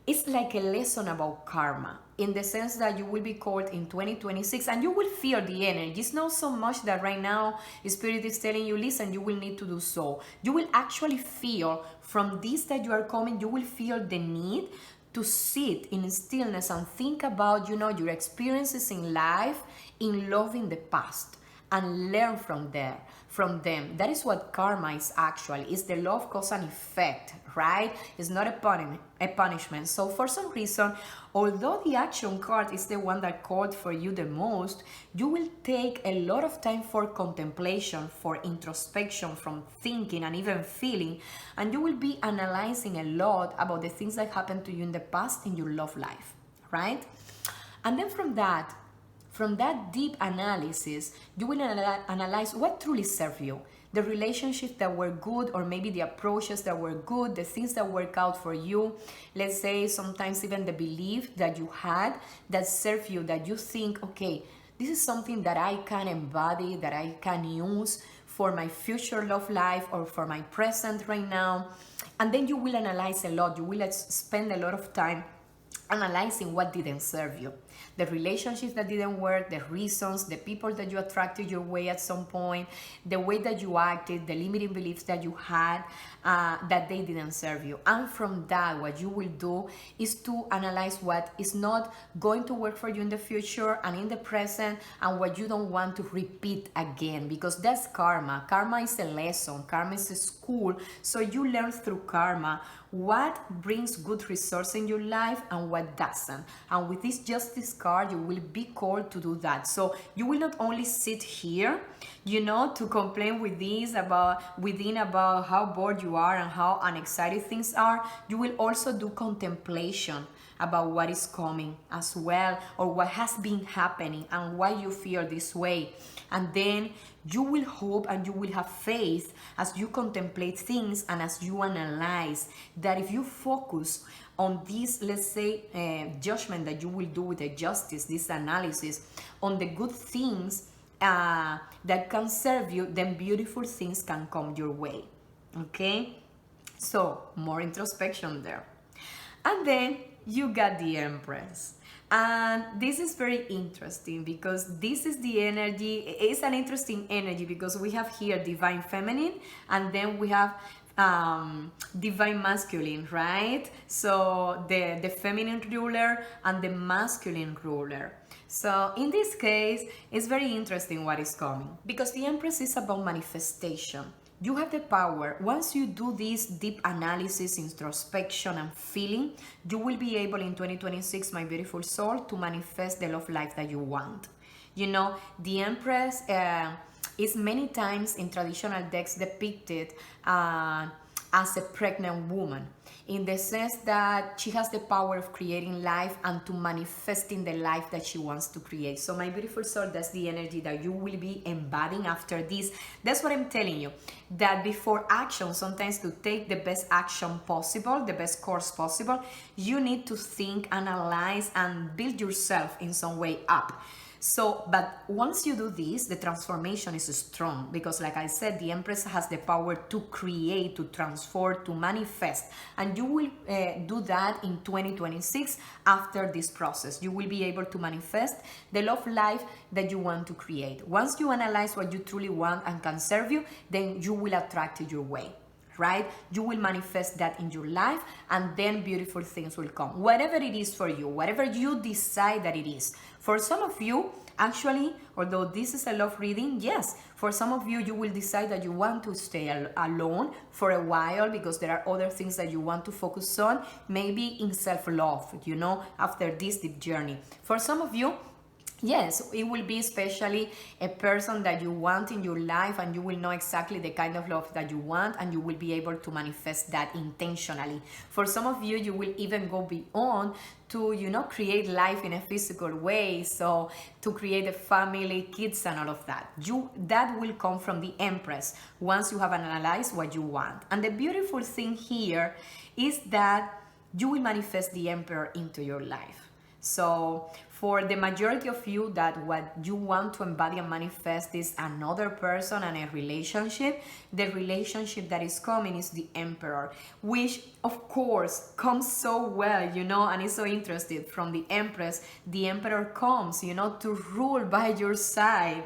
It's like a lesson about karma, in the sense that you will be called in 2026 and you will feel the energy. It's not so much that right now Spirit is telling you, listen, you will need to do so. You will actually feel from this that you are coming, you will feel the need to sit in stillness and think about, your experiences in life, in love in the past, and learn from them. That is what karma is actually. It's the law of cause and effect, right? It's not a punishment. So for some reason, although the action card is the one that called for you the most, you will take a lot of time for contemplation, for introspection, from thinking and even feeling, and you will be analyzing a lot about the things that happened to you in the past in your love life, right? And then from that deep analysis, you will analyze what truly served you. The relationships that were good, or maybe the approaches that were good, the things that work out for you. Let's say sometimes even the belief that you had that served you, that you think, okay, this is something that I can embody, that I can use for my future love life or for my present right now. And then you will analyze a lot. You will spend a lot of time analyzing what didn't serve you, the relationships that didn't work, the reasons, the people that you attracted your way at some point, the way that you acted, the limiting beliefs that you had that they didn't serve you. And from that, what you will do is to analyze what is not going to work for you in the future and in the present, and what you don't want to repeat again, because that's karma. Karma is a lesson, karma is a school, so you learn through karma what brings good results in your life and what doesn't. And with this Justice card, you will be called to do that. So you will not only sit here, to complain with this about how bored you are and how unexcited things are. You will also do contemplation about what is coming as well, or what has been happening and why you feel this way. And then you will hope and you will have faith as you contemplate things and as you analyze, that if you focus on this, let's say, judgment that you will do with the Justice, this analysis on the good things that can serve you, then beautiful things can come your way. Okay? So more introspection there. And then you got the Empress. And this is very interesting because this is the energy. It's an interesting energy because we have here Divine Feminine, and then we have Divine Masculine, right? So the feminine ruler and the masculine ruler. So in this case, it's very interesting what is coming, because the Empress is about manifestation. You have the power. Once you do this deep analysis, introspection, and feeling, you will be able in 2026, my beautiful soul, to manifest the love life that you want. The Empress is many times in traditional decks depicted as a pregnant woman, in the sense that she has the power of creating life and to manifesting the life that she wants to create. So my beautiful soul, that's the energy that you will be embodying after this. That's what I'm telling you, that before action, sometimes to take the best action possible, the best course possible, you need to think, analyze, and build yourself in some way up. So, but once you do this, the transformation is strong because, like I said, the Empress has the power to create, to transform, to manifest. And you will do that in 2026 after this process. You will be able to manifest the love life that you want to create. Once you analyze what you truly want and can serve you, then you will attract it your way. Right? You will manifest that in your life, and then beautiful things will come. Whatever it is for you, whatever you decide that it is. For some of you, actually, although this is a love reading, yes, for some of you, you will decide that you want to stay alone for a while because there are other things that you want to focus on, maybe in self-love, you know, after this deep journey. For some of you, yes, it will be especially a person that you want in your life, and you will know exactly the kind of love that you want, and you will be able to manifest that intentionally. For some of you, you will even go beyond to, you know, create life in a physical way, so to create a family, kids, and all of that. That will come from the Empress once you have analyzed what you want. And the beautiful thing here is that you will manifest the Emperor into your life. So for the majority of you, that what you want to embody and manifest is another person and a relationship, the relationship that is coming is the Emperor, which of course comes so well, you know, and is so interested from the Empress. The Emperor comes, you know, to rule by your side,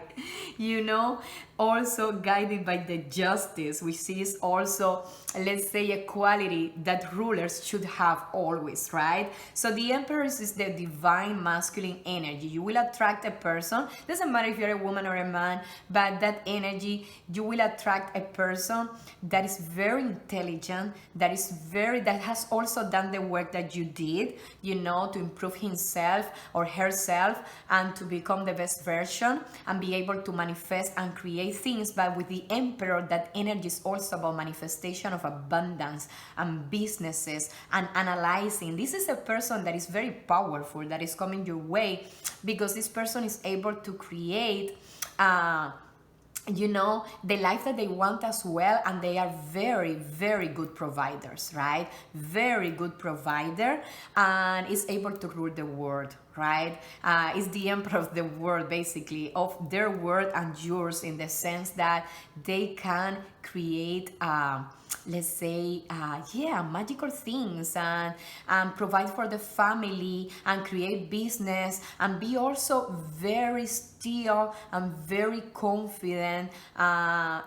you know, also guided by the Justice, which is also, let's say, a quality that rulers should have always, right? So the Emperor is the divine masculine energy. You will attract a person, doesn't matter if you're a woman or a man, but that energy, you will attract a person that is very intelligent, that has also done the work that you did, you know, to improve himself or herself and to become the best version and be able to manifest and create things. But with the Emperor, that energy is also about manifestation of abundance and businesses and analyzing. This is a person that is very powerful, that is coming your way, because this person is able to create you know, the life that they want as well, and they are very, very good providers, right? Very good provider, and is able to rule the world, right? Is the Emperor of the world, basically, of their world and yours, in the sense that they can create let's say, magical things, and provide for the family and create business, and be also very still and very confident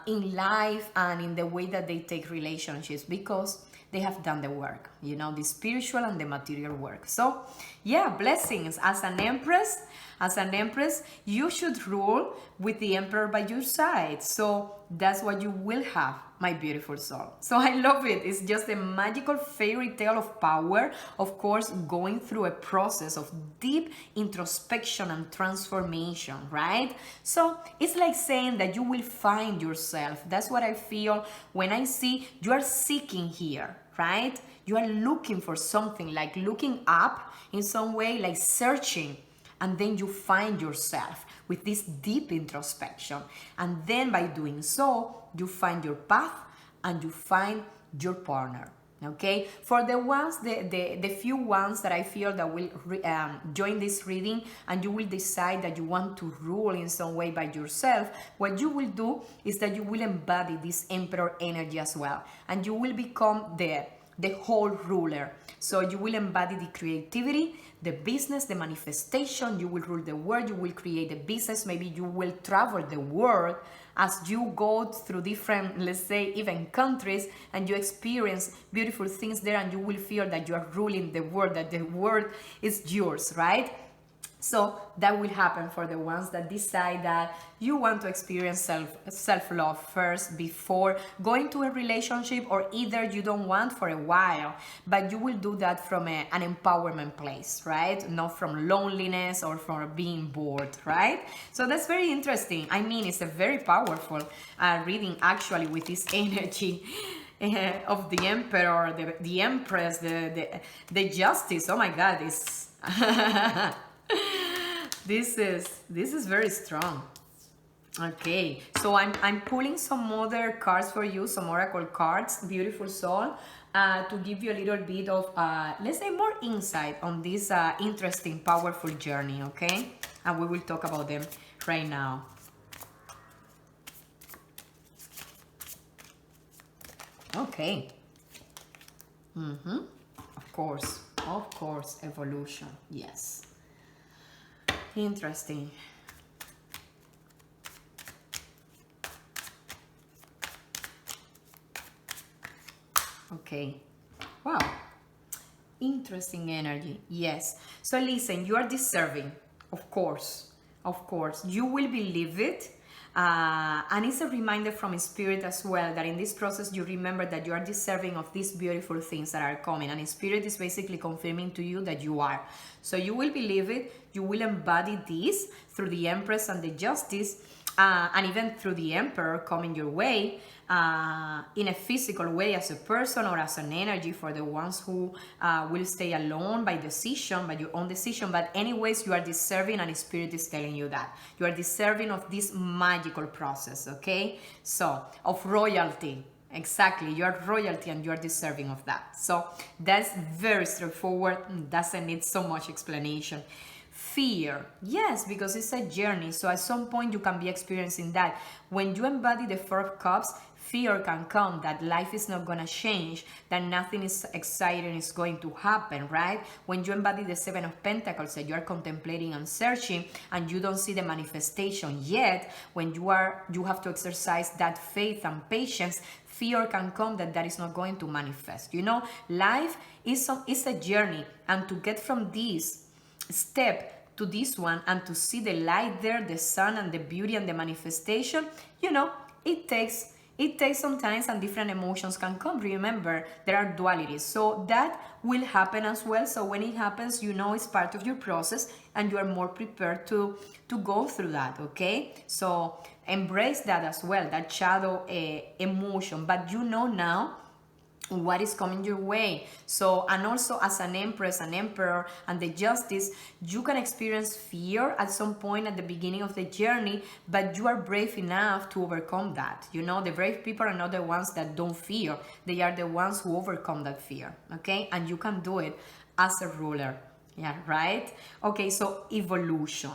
in life and in the way that they take relationships, because they have done the work, you know, the spiritual and the material work. So yeah, blessings. As an empress, you should rule with the Emperor by your side. So that's what you will have, my beautiful soul. So I love it. It's just a magical fairy tale of power, of course, going through a process of deep introspection and transformation, right? So it's like saying that you will find yourself. That's what I feel when I see you are seeking here, right? You are looking for something, like looking up in some way, like searching, and then you find yourself with this deep introspection. And then by doing so, you find your path and you find your partner. Okay, for the ones, the few ones that I feel that will join this reading, and you will decide that you want to rule in some way by yourself, what you will do is that you will embody this Emperor energy as well, and you will become the whole ruler. So you will embody the creativity, the business, the manifestation. You will rule the world. You will create a business. Maybe you will travel the world as you go through different, let's say, even countries, and you experience beautiful things there, and you will feel that you are ruling the world, that the world is yours, right? So that will happen for the ones that decide that you want to experience self-love first before going to a relationship, or either you don't want for a while, but you will do that from an empowerment place, right? Not from loneliness or from being bored, right? So that's very interesting. I mean, it's a very powerful reading, actually, with this energy of the Emperor, the Empress, the Justice. Oh my God, it's... This is very strong. Okay, so I'm pulling some other cards for you, some oracle cards, beautiful soul, to give you a little bit of let's say more insight on this interesting, powerful journey. Okay, and we will talk about them right now. Okay. Of course, evolution. Yes. Interesting. Okay. Wow. Interesting energy. Yes. So listen, you are deserving. Of course. Of course. You will believe it. And it's a reminder from Spirit as well that in this process you remember that you are deserving of these beautiful things that are coming, and Spirit is basically confirming to you that you are. So you will believe it, you will embody this through the Empress and the Justice, and even through the Emperor coming your way, in a physical way as a person or as an energy for the ones who will stay alone by decision, by your own decision. But anyways, you are deserving, and Spirit is telling you that you are deserving of this magical process. Okay, so of royalty. Exactly, you are royalty and you are deserving of that. So that's very straightforward, doesn't need so much explanation. Fear, yes, because it's a journey, so at some point you can be experiencing that. When you embody the Four of Cups, fear can come that life is not going to change, that nothing is exciting is going to happen, right? When you embody the Seven of Pentacles, that you are contemplating and searching and you don't see the manifestation yet, when you have to exercise that faith and patience, fear can come that is not going to manifest. You know, life is a journey, and to get from this step to this one and to see the light there, the sun and the beauty and the manifestation, you know, it takes some time, and different emotions can come. Remember, there are dualities, so that will happen as well. So when it happens, you know it's part of your process and you are more prepared to go through that. Okay, so embrace that as well, that shadow emotion, but you know now what is coming your way. So, and also as an Empress, an Emperor, and the Justice, you can experience fear at some point at the beginning of the journey, but you are brave enough to overcome that. You know, the brave people are not the ones that don't fear, they are the ones who overcome that fear. Okay, and you can do it as a ruler. Yeah, right? Okay, so evolution.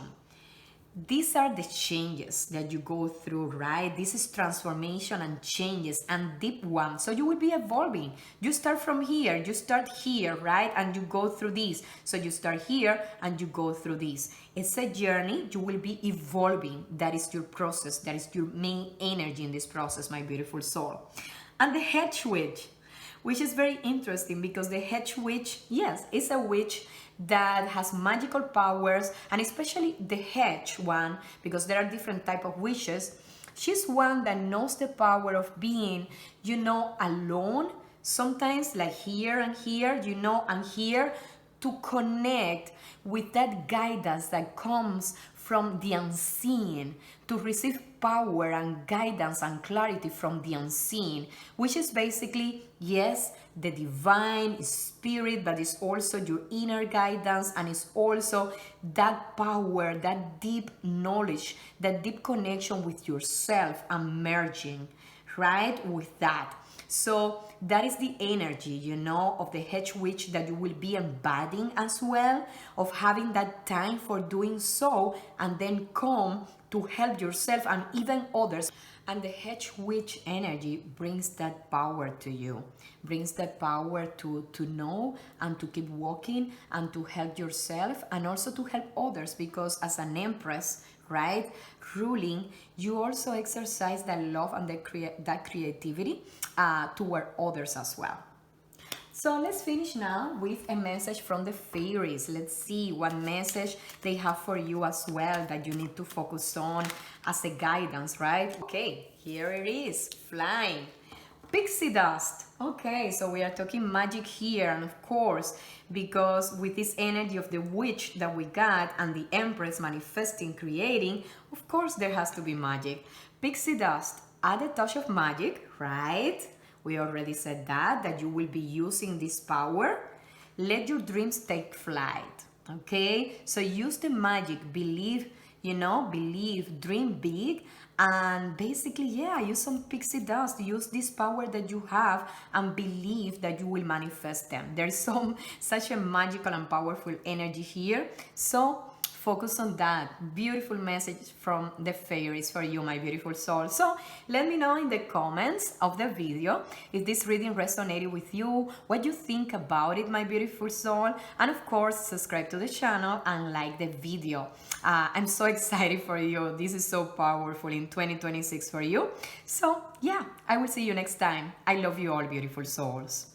These are the changes that you go through, right? This is transformation and changes and deep ones. So you will be evolving. You start from here, you start here, right? And you go through this. So you start here and you go through this. It's a journey. You will be evolving. That is your process. That is your main energy in this process, my beautiful soul. And the Hedge Witch, which is very interesting because the Hedge Witch, yes, is a witch that has magical powers, and especially the hedge one, because there are different type of witches. She's one that knows the power of being, you know, alone, sometimes like here and here, you know, and here, to connect with that guidance that comes from the unseen, to receive power and guidance and clarity from the unseen, which is basically, yes, the divine spirit, but it's also your inner guidance, and it's also that power, that deep knowledge, that deep connection with yourself and merging, right, with that. So that is the energy, you know, of the Hedge Witch that you will be embodying as well, of having that time for doing so, and then come to help yourself and even others. And the Hedge Witch energy brings that power to you, brings that power to know and to keep walking and to help yourself and also to help others, because as an Empress, right, ruling, you also exercise that love and that creativity toward others as well. So let's finish now with a message from the fairies. Let's see what message they have for you as well that you need to focus on as a guidance, right? Okay, here it is, flying. Pixie dust. Okay, so we are talking magic here, and of course, because with this energy of the witch that we got and the Empress manifesting, creating, of course there has to be magic. Pixie dust, add a touch of magic, right? We already said that you will be using this power. Let your dreams take flight, okay? So use the magic, believe, you know, believe, dream big, and basically, yeah, use some pixie dust, use this power that you have and believe that you will manifest them. There's such a magical and powerful energy here. So focus on that beautiful message from the fairies for you, my beautiful soul. So let me know in the comments of the video if this reading resonated with you, what you think about it, my beautiful soul, and of course subscribe to the channel and like the video. I'm so excited for you. This is so powerful in 2026 for you. So yeah, I will see you next time. I love you all, beautiful souls.